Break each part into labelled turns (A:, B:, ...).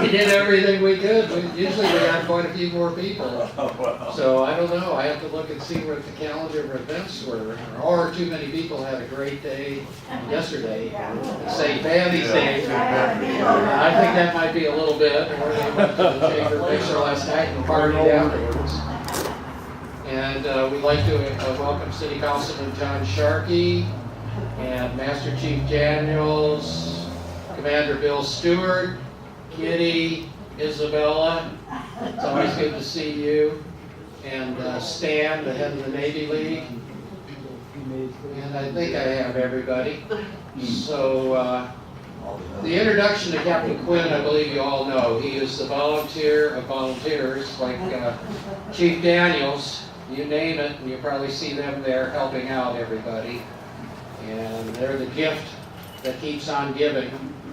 A: We did everything we could. Usually we have quite a few more people. So I don't know. I have to look and see what the calendar of events were. Or too many people had a great day yesterday. St. Patty's Day. I think that might be a little bit. Or they went to the Chamber Mixer last night and partied afterwards. And we'd like to welcome City Councilman John Sharkey and Master Chief Daniels, Commander Bill Stewart, Kitty, Isabella, it's always good to see you, and Stan, the head of the Navy League, and I think I have everybody. So the introduction to Captain Quinn, I believe you all know. He is the volunteer of volunteers, like Chief Daniels, you name it, and you probably see them there helping out everybody. And they're the gift that keeps on giving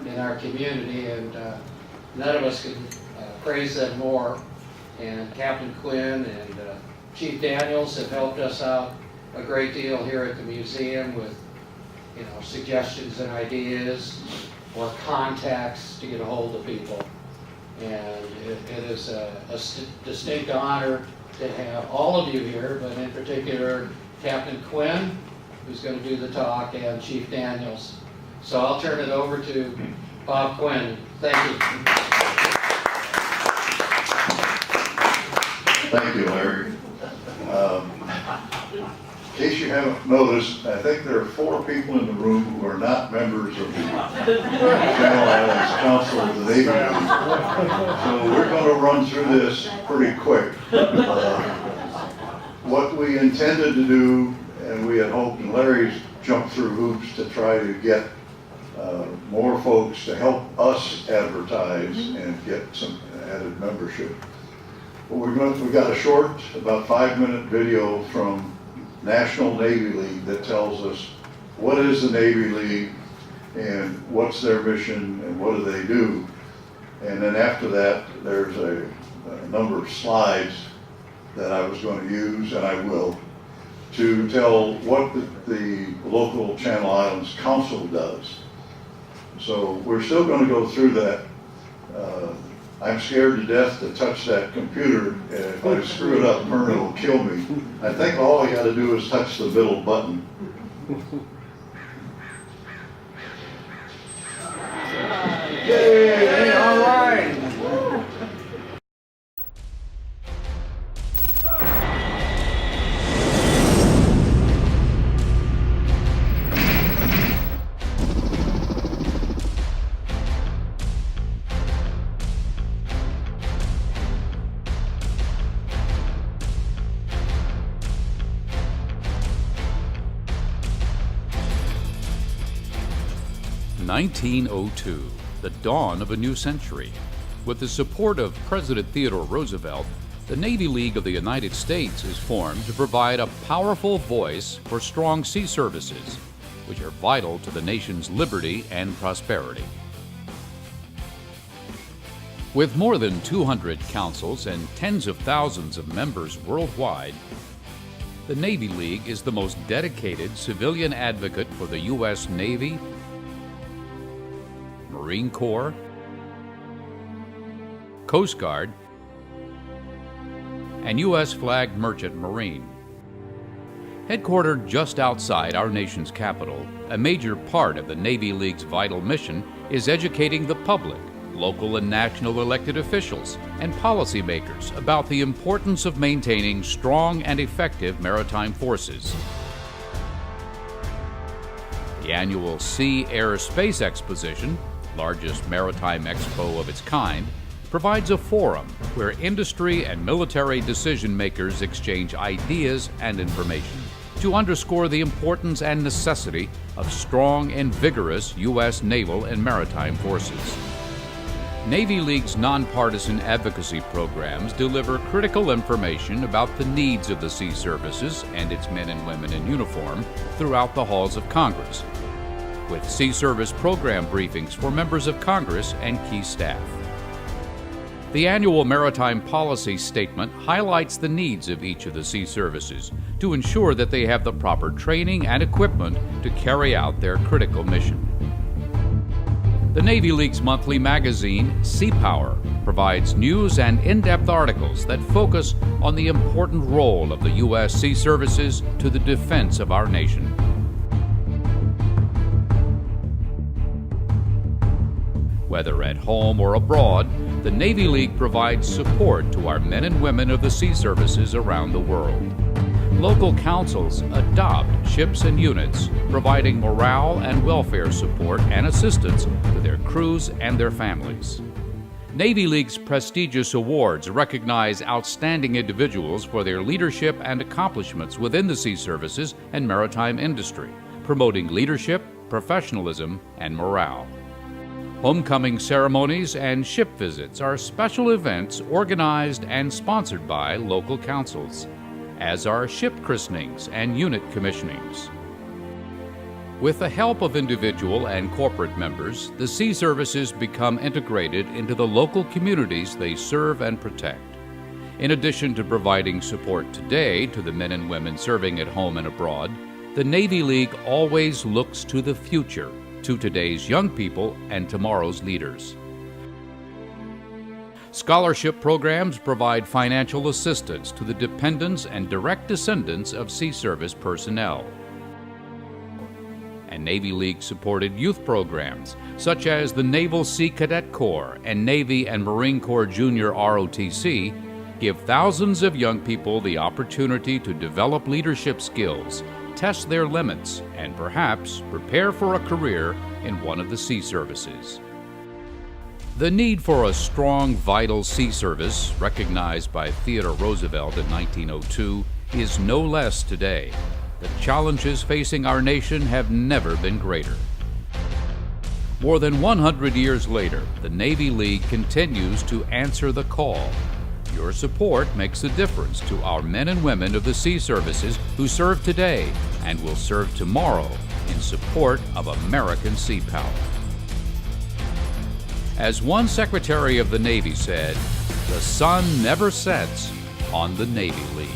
A: in our community, and none of us can praise them more. And Captain Quinn and Chief Daniels have helped us out a great deal here at the museum with, suggestions and ideas or contacts to get a hold of people. And it is a distinct honor to have all of you here, but in particular Captain Quinn, who's going to do the talk, and Chief Daniels. So I'll turn it over to Bob Quinn. Thank you.
B: Thank you, Larry. In case you haven't noticed, I think there are 4 people in the room who are not members of the Channel Islands Council of the Navy League. So we're going to run through this pretty quick. What we intended to do, and we had hoped, and Larry's jumped through hoops to try to get more folks to help us advertise and get some added membership. But we got a short, about 5-minute video from National Navy League that tells us what is the Navy League and what's their mission and what do they do. And then after that, there's a number of slides that I was going to use, and I will, to tell what the local Channel Islands Council does. So we're still going to go through that. I'm scared to death to touch that computer. If I screw it up, Myrna will kill me. I think all I got to do is touch the middle button.
C: Yay! All right.
D: 1902, the dawn of a new century. With the support of President Theodore Roosevelt, the Navy League of the United States is formed to provide a powerful voice for strong sea services, which are vital to the nation's liberty and prosperity. With more than 200 councils and tens of thousands of members worldwide, the Navy League is the most dedicated civilian advocate for the U.S. Navy, Marine Corps, Coast Guard, and U.S. flagged merchant marine. Headquartered just outside our nation's capital, a major part of the Navy League's vital mission is educating the public, local and national elected officials, and policymakers about the importance of maintaining strong and effective maritime forces. The annual Sea, Air, Space Exposition, largest maritime expo of its kind, provides a forum where industry and military decision makers exchange ideas and information to underscore the importance and necessity of strong and vigorous U.S. naval and maritime forces. Navy League's nonpartisan advocacy programs deliver critical information about the needs of the sea services and its men and women in uniform throughout the halls of Congress, with Sea Service program briefings for members of Congress and key staff. The annual Maritime Policy Statement highlights the needs of each of the sea services to ensure that they have the proper training and equipment to carry out their critical mission. The Navy League's monthly magazine, Sea Power, provides news and in-depth articles that focus on the important role of the U.S. Sea Services to the defense of our nation. Whether at home or abroad, the Navy League provides support to our men and women of the sea services around the world. Local councils adopt ships and units, providing morale and welfare support and assistance to their crews and their families. Navy League's prestigious awards recognize outstanding individuals for their leadership and accomplishments within the sea services and maritime industry, promoting leadership, professionalism, and morale. Homecoming ceremonies and ship visits are special events organized and sponsored by local councils, as are ship christenings and unit commissionings. With the help of individual and corporate members, the sea services become integrated into the local communities they serve and protect. In addition to providing support today to the men and women serving at home and abroad, the Navy League always looks to the future, to today's young people and tomorrow's leaders. Scholarship programs provide financial assistance to the dependents and direct descendants of Sea Service personnel. And Navy League-supported youth programs, such as the Naval Sea Cadet Corps and Navy and Marine Corps Junior ROTC, give thousands of young people the opportunity to develop leadership skills, test their limits, and perhaps prepare for a career in one of the sea services. The need for a strong, vital sea service, recognized by Theodore Roosevelt in 1902, is no less today. The challenges facing our nation have never been greater. More than 100 years later, the Navy League continues to answer the call. Your support makes a difference to our men and women of the sea services who serve today and will serve tomorrow in support of American sea power. As one Secretary of the Navy said, the sun never sets on the Navy League.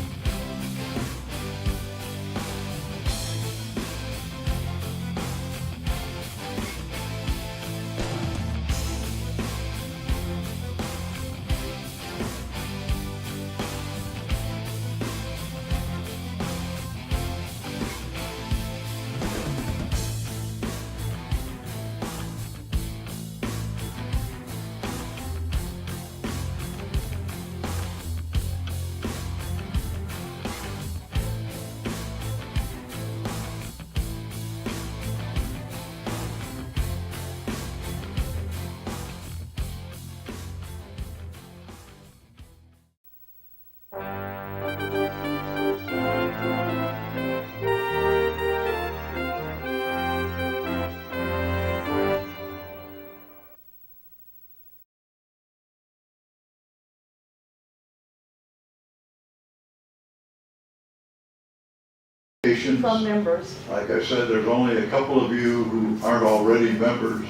C: From members.
B: Like I said, there's only a couple of you who aren't already members,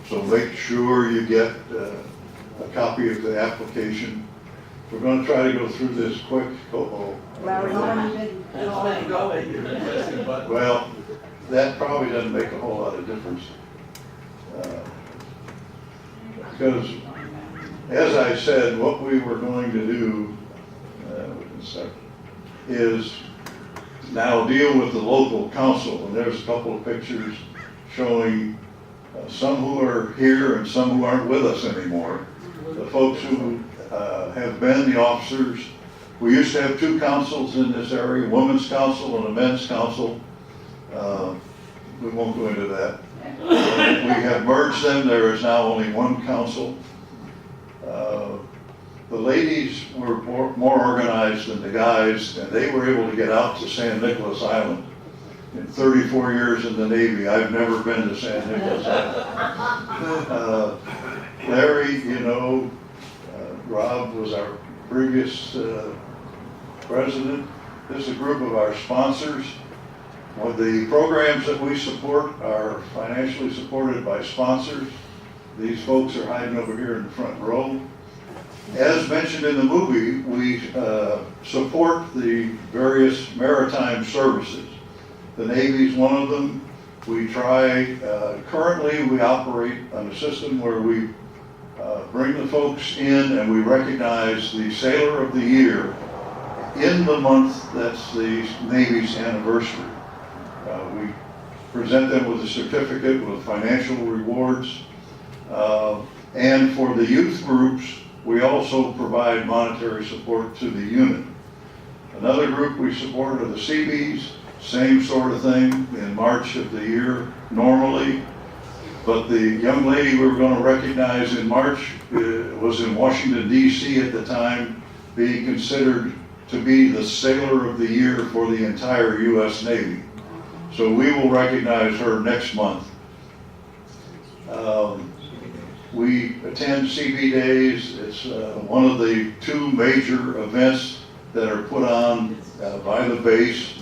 B: so make sure you get a copy of the application. We're going to try to go through this quick. Well, that probably doesn't make a whole lot of difference. Because, as I said, what we were going to do is now deal with the local council, and there's a couple of pictures showing some who are here and some who aren't with us anymore. The folks who have been the officers. We used to have two councils in this area, a women's council and a men's council. We won't go into that. We have merged them. There is now only one council. The ladies were more organized than the guys, and they were able to get out to San Nicolas Island. In 34 years in the Navy, I've never been to San Nicolas Island. Larry, you know, Rob was our previous president. This is a group of our sponsors. Well, the programs that we support are financially supported by sponsors. These folks are hiding over here in the front row. As mentioned in the movie, we support the various maritime services. The Navy's one of them. We try, currently we operate on a system where we bring the folks in and we recognize the Sailor of the Year in the month that's the Navy's anniversary. We present them with a certificate with financial rewards. And for the youth groups, we also provide monetary support to the unit. Another group we support are the Seabees, same sort of thing in March of the year normally. But the young lady we were going to recognize in March was in Washington, D.C. at the time, being considered to be the Sailor of the Year for the entire U.S. Navy. So we will recognize her next month. We attend CB Days. It's one of the two major events that are put on by the base.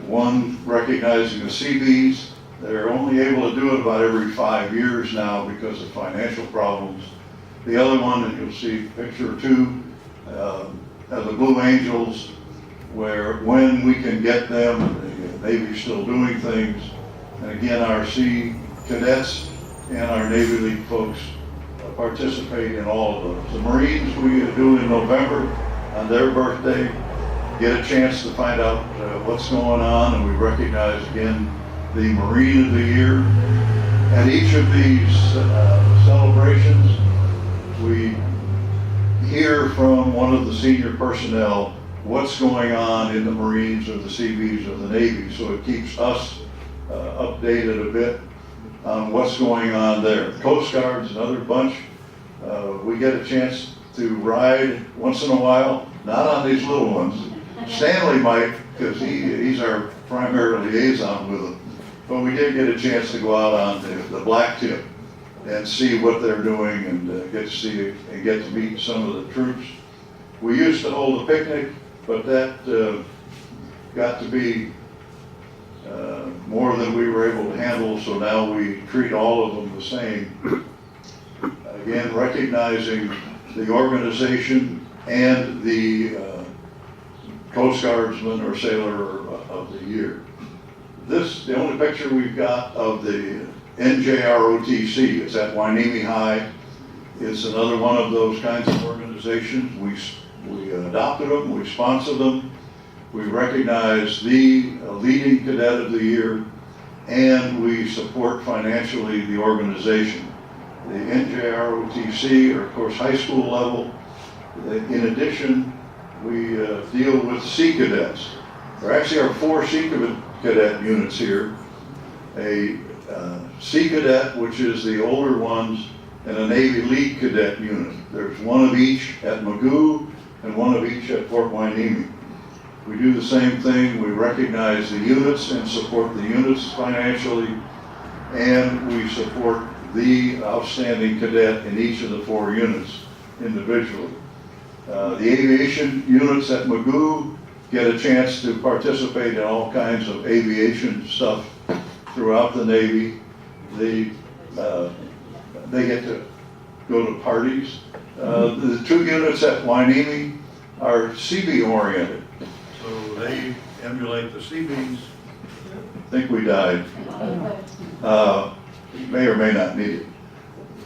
B: One recognizing the CBs. They're only able to do it about every 5 years now because of financial problems. The other one, and you'll see picture 2, of the Blue Angels, where when we can get them, the Navy's still doing things. And again, our Sea Cadets and our Navy League folks participate in all of those. The Marines we do in November on their birthday, get a chance to find out what's going on, and we recognize again the Marine of the Year. At each of these celebrations, we hear from one of the senior personnel what's going on in the Marines or the Seabees or the Navy, so it keeps us updated a bit on what's going on there. The Coast Guard's another bunch. We get a chance to ride once in a while, not on these little ones. Stanley might, because he's our primary liaison with them. But we did get a chance to go out on the black tip and see what they're doing and get to see and get to meet some of the troops. We used to hold a picnic, but that got to be more than we were able to handle, so now we treat all of them the same. Again, recognizing the organization and the Coast Guardsman or Sailor of the Year. This, the only picture we've got of the NJROTC. It's at Hueneme High. It's another one of those kinds of organizations. We adopted them, we sponsor them, we recognize the leading cadet of the year, and we support financially the organization. The NJROTC are, of course, high school level. In addition, we deal with Sea Cadets. There actually are 4 Sea Cadet units here. A Sea Cadet, which is the older ones, and a Navy League Cadet unit. There's one of each at Magoo and one of each at Fort Hueneme. We do the same thing. We recognize the units and support the units financially, and we support the outstanding cadet in each of the 4 units individually. The aviation units at Magoo get a chance to participate in all kinds of aviation stuff throughout the Navy. They get to go to parties. The 2 units at Hueneme are CB oriented, so they emulate the Seabees. I think we died. May or may not need it.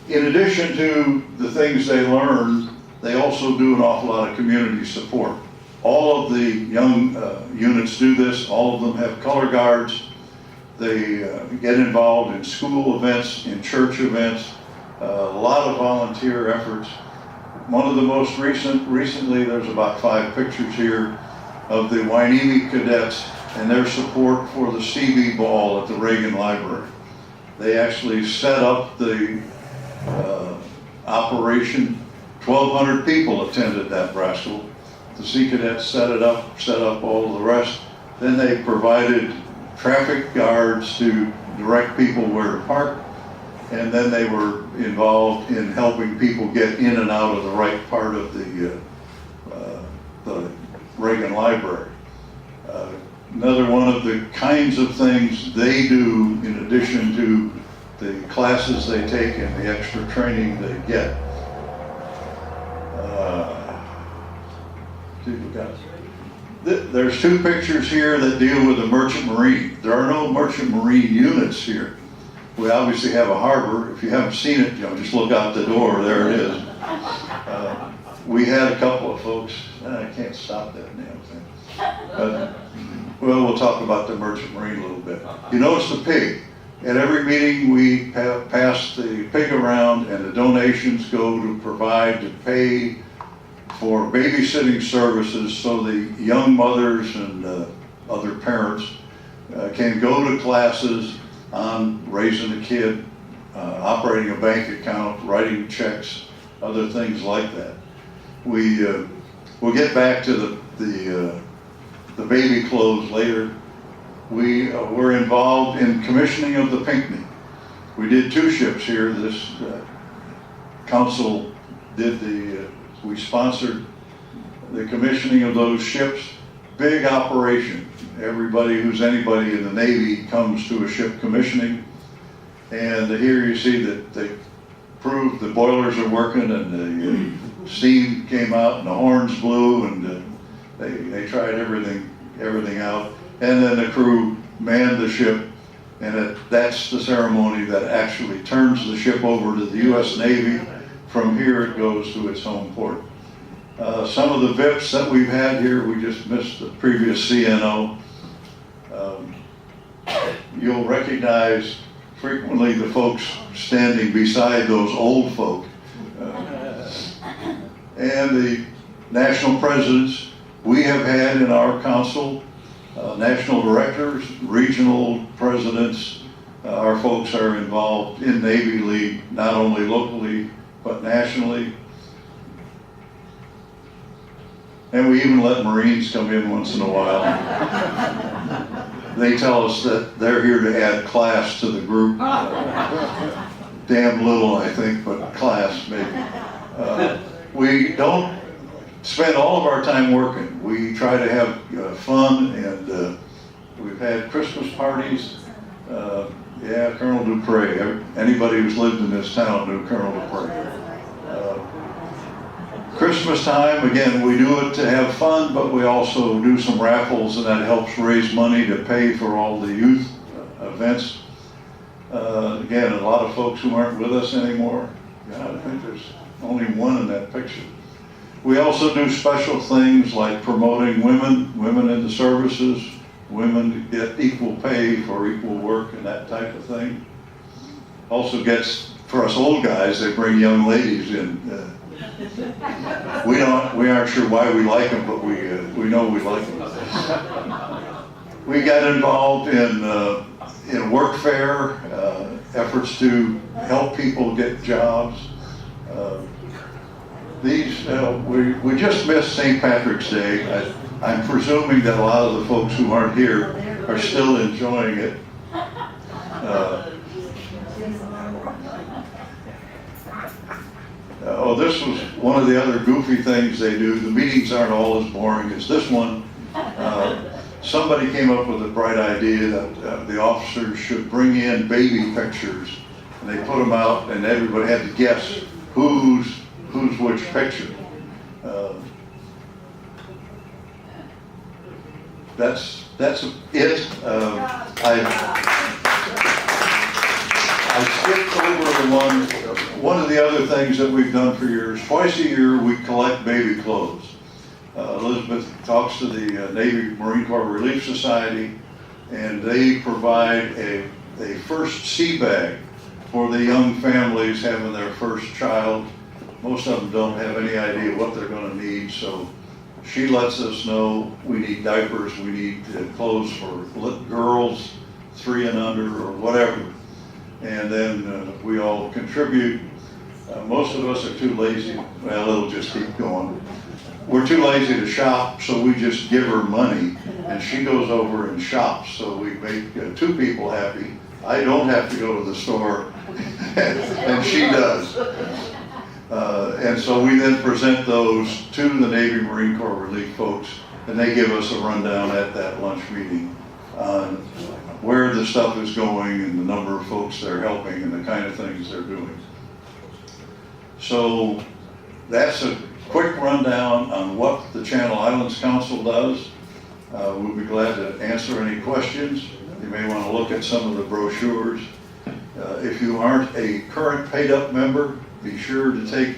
B: In addition to the things they learn, they also do an awful lot of community support. All of the young units do this. All of them have color guards. They get involved in school events, in church events, a lot of volunteer efforts. One of the most recently, there's about 5 pictures here of the Hueneme cadets and their support for the CB ball at the Reagan Library. They actually set up the operation. 1,200 people attended that rascal. The Sea Cadets set up all the rest. Then they provided traffic guards to direct people where to park, and then they were involved in helping people get in and out of the right part of the Reagan Library. Another one of the kinds of things they do, in addition to the classes they take and the extra training they get. There's two pictures here that deal with the merchant marine. There are no merchant marine units here. We obviously have a harbor. If you haven't seen it, just look out the door. There it is. We had a couple of folks. I can't stop that damn thing. Well, we'll talk about the merchant marine a little bit. You notice the pig. At every meeting, we pass the pig around, and the donations go to provide to pay for babysitting services so the young mothers and other parents can go to classes on raising a kid, operating a bank account, writing checks, other things like that. We'll get back to the baby clothes later. We were involved in commissioning of the Pinckney. We did 2 ships here. This council did we sponsored the commissioning of those ships. Big operation. Anybody in the Navy comes to a ship commissioning. And here you see that they proved the boilers are working and the steam came out and the horns blew and they tried everything out. And then the crew manned the ship, and that's the ceremony that actually turns the ship over to the U.S. Navy. From here it goes to its home port. Some of the VIPs that we've had here, we just missed the previous CNO. You'll recognize frequently the folks standing beside those old folk. And the national presidents we have had in our council. National directors, regional presidents, our folks are involved in Navy League, not only locally, but nationally. And we even let Marines come in once in a while. They tell us that they're here to add class to the group. Damn little, I think, but class maybe. We don't spend all of our time working. We try to have fun, and we've had Christmas parties. Yeah, Colonel Dupre. Anybody who's lived in this town knew Colonel Dupre. Christmas time, again, we do it to have fun, but we also do some raffles, and that helps raise money to pay for all the youth events. Again, a lot of folks who aren't with us anymore. God, I think there's only one in that picture. We also do special things like promoting women in the services, women get equal pay for equal work and that type of thing. Also gets, for us old guys, they bring young ladies in. We aren't sure why we like them, but we know we like them. We got involved in work fair, efforts to help people get jobs. We just missed St. Patrick's Day. I'm presuming that a lot of the folks who aren't here are still enjoying it. This was one of the other goofy things they do. The meetings aren't all as boring as this one. Somebody came up with a bright idea that the officers should bring in baby pictures, and they put them out, and everybody had to guess who's which picture. That's it. I skipped over one of the other things that we've done for years. Twice a year we collect baby clothes. Elizabeth talks to the Navy Marine Corps Relief Society, and they provide a first sea bag for the young families having their first child. Most of them don't have any idea what they're going to need, so she lets us know we need diapers, we need clothes for girls 3 and under or whatever. And then we all contribute. Most of us are too lazy. Well, it'll just keep going. We're too lazy to shop, so we just give her money, and she goes over and shops, so we make 2 people happy. I don't have to go to the store, and she does. And so we then present those to the Navy Marine Corps Relief folks, and they give us a rundown at that lunch meeting on where the stuff is going and the number of folks they're helping and the kind of things they're doing. So that's a quick rundown on what the Channel Islands Council does. We'll be glad to answer any questions. You may want to look at some of the brochures. If you aren't a current paid-up member, be sure to take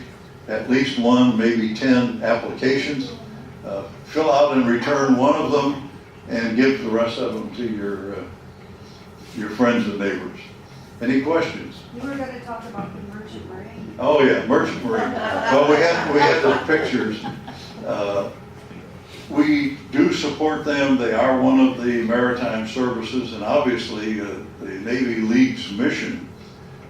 B: at least one, maybe 10 applications. Fill out and return one of them and give the rest of them to your friends and neighbors. Any questions?
C: You were gonna talk about the merchant marine.
B: Oh yeah, Merchant Marine. Well, we had the pictures. We do support them. They are one of the maritime services, and obviously the Navy League's mission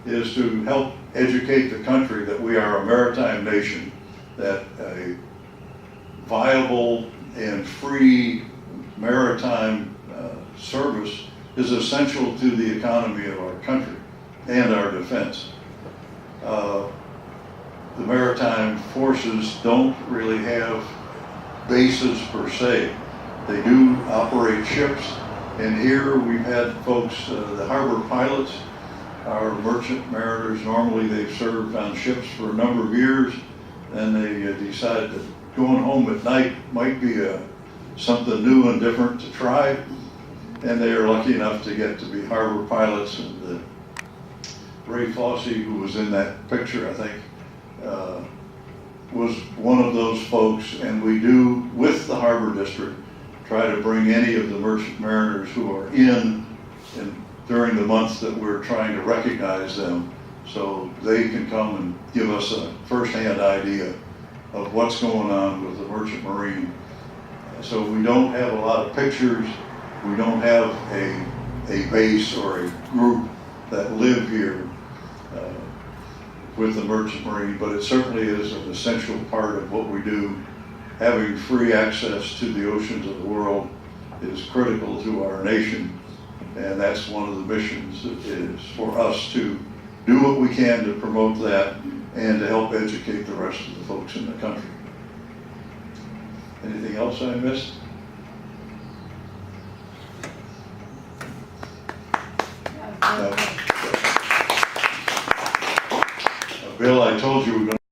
B: is to help educate the country that we are a maritime nation, that a viable and free maritime service is essential to the economy of our country and our defense. The maritime forces don't really have bases per se. They do operate ships, and here we've had folks, the harbor pilots, our merchant mariners, normally they've served on ships for a number of years, and they decide that going home at night might be something new and different to try, and they are lucky enough to get to be harbor pilots. And Ray Fossey, who was in that picture, I think, was one of those folks, and we do, with the Harbor District, try to bring any of the merchant mariners who are in during the months that we're trying to recognize them, so they can come and give us a first-hand idea of what's going on with the Merchant Marine. So we don't have a lot of pictures, we don't have a base or a group that live here with the Merchant Marine, but it certainly is an essential part of what we do. Having free access to the oceans of the world is critical to our nation, and that's one of the missions is for us to do what we can to promote that and to help educate the rest of the folks in the country. Anything else I missed? No. Bill, I told you we were going to